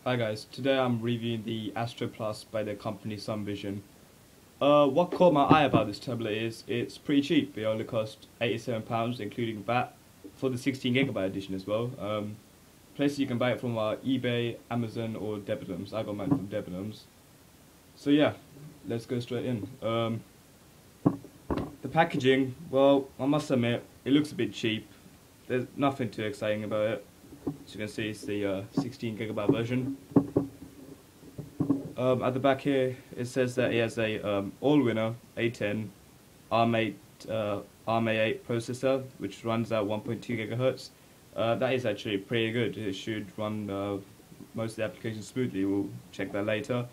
Hi guys, today I'm reviewing the Astro Plus by the company Sumvision. What caught my eye about this tablet is it's pretty cheap. It only cost £87 including VAT for the 16GB edition as well. Places you can buy it from are eBay, Amazon or Debenhams. I got mine from Debenhams. So yeah, let's go straight in. The packaging, well, I must admit, it looks a bit cheap. There's nothing too exciting about it. As you can see, it's the 16GB version. At the back here, it says that it has a all-winner A10 ARM8 ARM8 processor, which runs at 1.2 GHz. That is actually pretty good. It should run most of the applications smoothly. We'll check that later.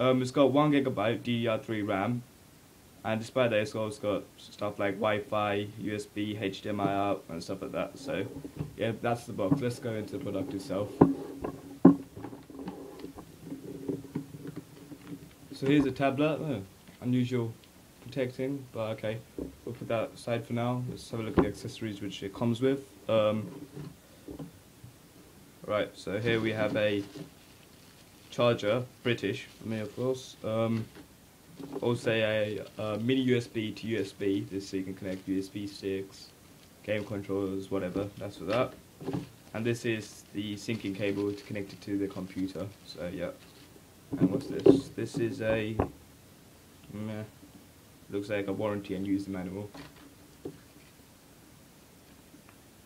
It's got 1GB DDR3 RAM, and despite that, it's also got stuff like Wi-Fi, USB, HDMI out, and stuff like that. So, yeah, that's the box. Let's go into the product itself. So here's a tablet. Unusual protecting, but okay. We'll put that aside for now. Let's have a look at the accessories which it comes with. Right, so here we have a charger, British for me of course. Also a mini USB to USB, this so you can connect USB sticks, game controllers, whatever, that's for that. And this is the syncing cable to connect it to the computer, so yeah. And what's this? This is a, looks like a warranty and user manual.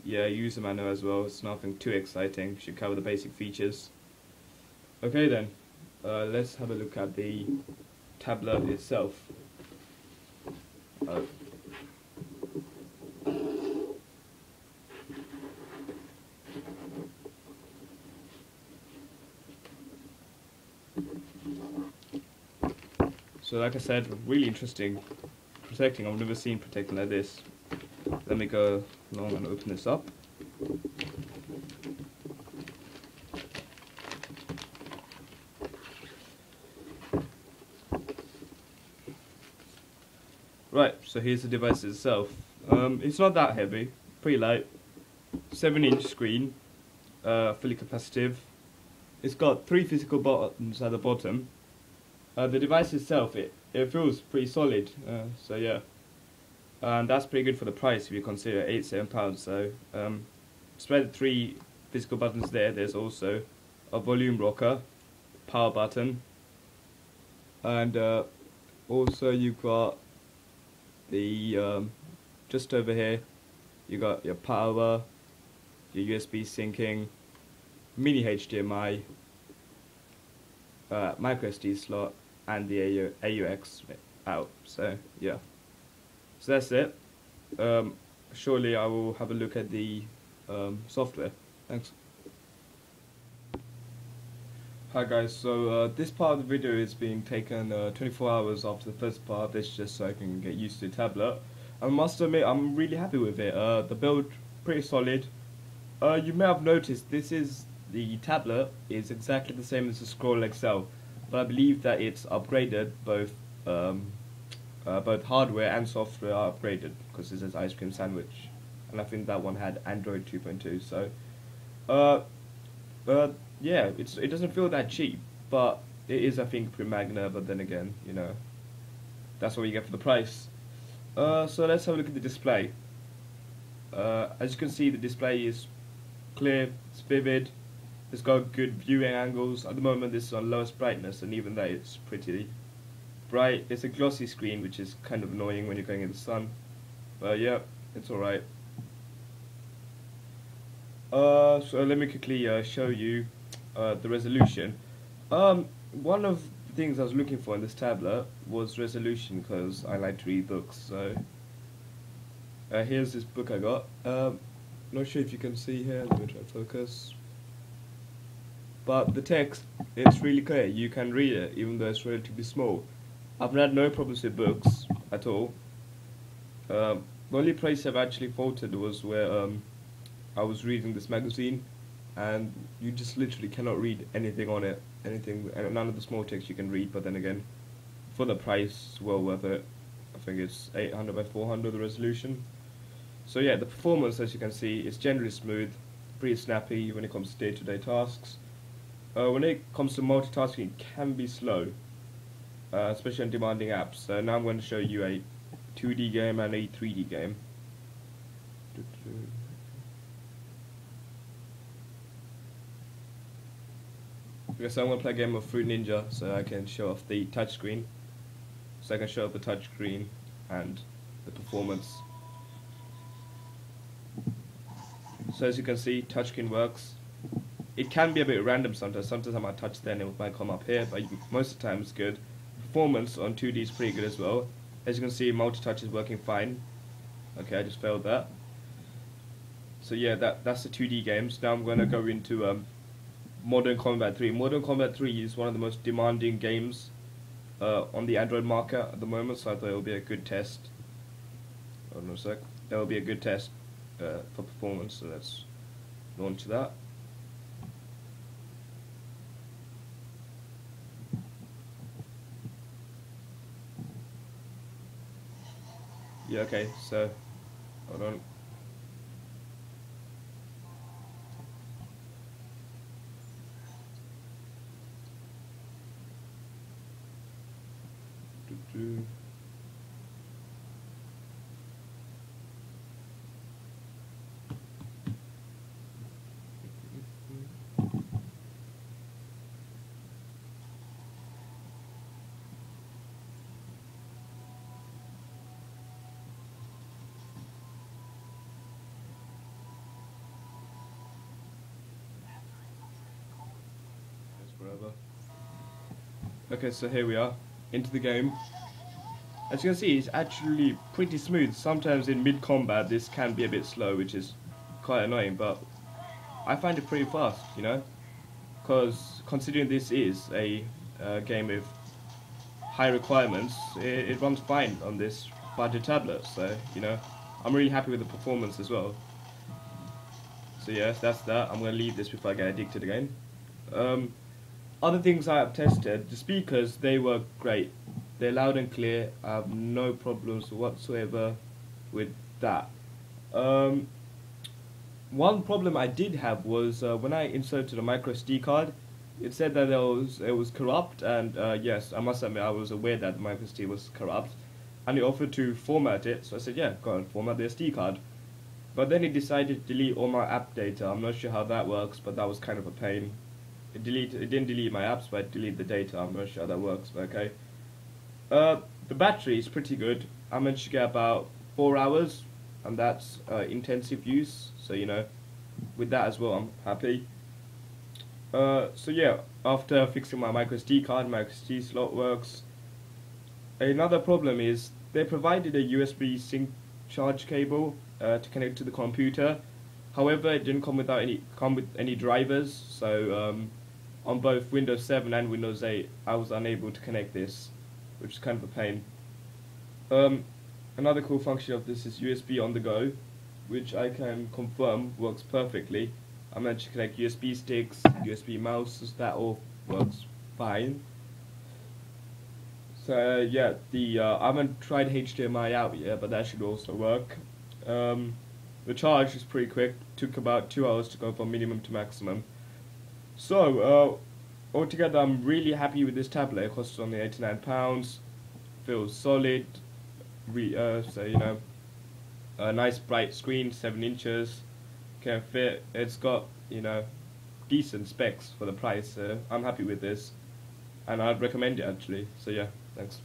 Yeah, user manual as well, it's nothing too exciting, should cover the basic features. Okay then, let's have a look at the tablet itself. So like I said, really interesting protecting. I've never seen protecting like this. Let me go along and open this up. Right, so here's the device itself. It's not that heavy, pretty light. 7-inch screen, fully capacitive. It's got 3 physical buttons at the bottom. The device itself, it feels pretty solid, so yeah. And that's pretty good for the price if you consider £87. So, despite the 3 physical buttons there, there's also a volume rocker, power button, and also you've got the just over here you got your power, your USB syncing, mini HDMI, micro SD slot, and the AUX out. So yeah, so that's it. Surely I will have a look at the software. Thanks. Hi guys, so this part of the video is being taken 24 hours after the first part. This just so I can get used to the tablet. I must admit I'm really happy with it. The build pretty solid. You may have noticed the tablet is exactly the same as the Scroll XL, but I believe that it's upgraded. Both hardware and software are upgraded because this is ice cream sandwich, and I think that one had Android 2.2. So yeah, it doesn't feel that cheap, but it is, I think, pre-magna, but then again, you know, that's what you get for the price. So let's have a look at the display. As you can see, the display is clear, it's vivid, it's got good viewing angles. At the moment this is on lowest brightness, and even that it's pretty bright. It's a glossy screen, which is kind of annoying when you're going in the sun, but yeah, it's alright. So let me quickly show you the resolution. One of the things I was looking for in this tablet was resolution, because I like to read books. So here's this book I got. Not sure if you can see here. Let me try to focus. But the text, it's really clear. You can read it, even though it's relatively small. I've had no problems with books at all. The only place I've actually faltered was where I was reading this magazine, and you just literally cannot read anything on it. Anything, and none of the small text you can read. But then again, for the price, well worth it. I think it's 800 by 400 the resolution. So yeah, the performance, as you can see, is generally smooth, pretty snappy when it comes to day-to-day tasks. when it comes to multitasking, it can be slow, especially on demanding apps. So now I'm going to show you a 2D game and a 3D game. Okay, so I'm going to play a game of Fruit Ninja so I can show off the touchscreen. So I can show off the touchscreen and the performance. So as you can see, touchscreen works. It can be a bit random sometimes. Sometimes I might touch there and it might come up here, but most of the time it's good. Performance on 2D is pretty good as well. As you can see, multi-touch is working fine. Okay, I just failed that. So yeah, that's the 2D games. Now I'm going to go into Modern Combat 3. Modern Combat 3 is one of the most demanding games on the Android market at the moment, so I thought it would be a good test. Hold on a sec. That will be a good test for performance, so let's launch that. Yeah, okay, so hold on. Forever. Okay, so here we are, into the game. As you can see, it's actually pretty smooth. Sometimes in mid-combat this can be a bit slow, which is quite annoying, but I find it pretty fast, you know? Because considering this is a game with high requirements, it runs fine on this budget tablet, so, you know, I'm really happy with the performance as well. So yeah, that's that. I'm going to leave this before I get addicted again. Other things I have tested, the speakers, they work great. They're loud and clear. I have no problems whatsoever with that. One problem I did have was when I inserted a micro SD card, it said that it was corrupt, and yes, I must admit I was aware that the micro SD was corrupt, and it offered to format it, so I said yeah, go and format the SD card. But then it decided to delete all my app data. I'm not sure how that works, but that was kind of a pain. It didn't delete my apps, but it deleted the data. I'm not sure how that works, but okay. The battery is pretty good. I managed to get about 4 hours, and that's intensive use, so you know, with that as well I'm happy. So yeah, after fixing my micro SD card, my SD slot works. Another problem is they provided a USB sync charge cable to connect to the computer. However, it didn't come with any drivers, so on both Windows 7 and Windows 8 I was unable to connect this, which is kind of a pain. Another cool function of this is USB on the go, which I can confirm works perfectly. I managed to connect USB sticks, USB mouses, that all works fine. So yeah, I haven't tried HDMI out yet, but that should also work. The charge is pretty quick, took about 2 hours to go from minimum to maximum. So altogether I'm really happy with this tablet. It costs only £89, feels solid, so you know, a nice bright screen, 7 inches, can fit, it's got, you know, decent specs for the price, so I'm happy with this, and I'd recommend it actually, so yeah, thanks.